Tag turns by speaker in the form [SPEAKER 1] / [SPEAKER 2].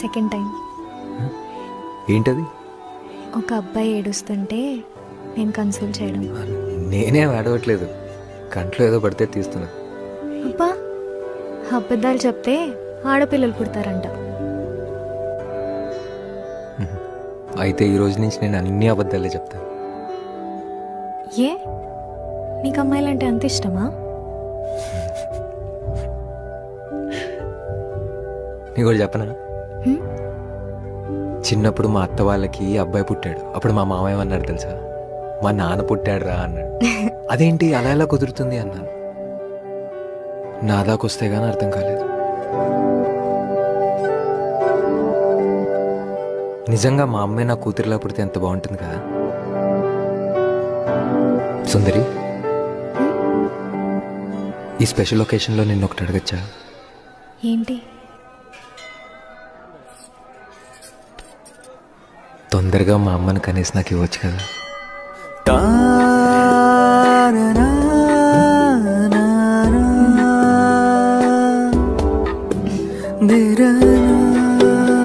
[SPEAKER 1] Second time.
[SPEAKER 2] ఏంటది?
[SPEAKER 1] ఒక అబ్బాయి ఏడుస్తుంటే నేను కన్సోల్ చేయడం.
[SPEAKER 2] నేనేం ఆడవట్లేదు, కంట్లో ఏదో పడితే తీస్తున్నా.
[SPEAKER 1] అబ్బా, అబద్ధాలు చెప్తే ఆడపిల్లలు పుడతారంట.
[SPEAKER 2] అయితే ఈ రోజు నుంచి నేను అన్ని అబద్ధాలే చెప్తాను.
[SPEAKER 1] ఏ, నీకు అమ్మాయిలంటే అంత ఇష్టమా?
[SPEAKER 2] నీకు కూడా చెప్పనా?
[SPEAKER 1] హ్మ్?
[SPEAKER 2] చిన్నప్పుడు మా అత్త వాళ్ళకి అబ్బాయి పుట్టాడు. అప్పుడు మా మామ ఏమన్నాడు తెలుసా? మా నాన్న పుట్టాడు రా అన్నాడు. అదేంటి అలా ఎలా కుదురుతుంది అన్నాను. నా దాకొస్తే గానీ అర్థం కాలేదు. నిజంగా మా అమ్మాయి నా కూతురిలా పుడితే ఎంత బాగుంటుంది కదా. సుందరి, ఈ స్పెషల్ ఒకేషన్లో నిన్ను ఒకటి అడగచ్చా?
[SPEAKER 1] ఏంటి?
[SPEAKER 2] తొందరగా మా అమ్మని కనీసం నాకు ఇవ్వచ్చు కదా.
[SPEAKER 3] ధీరా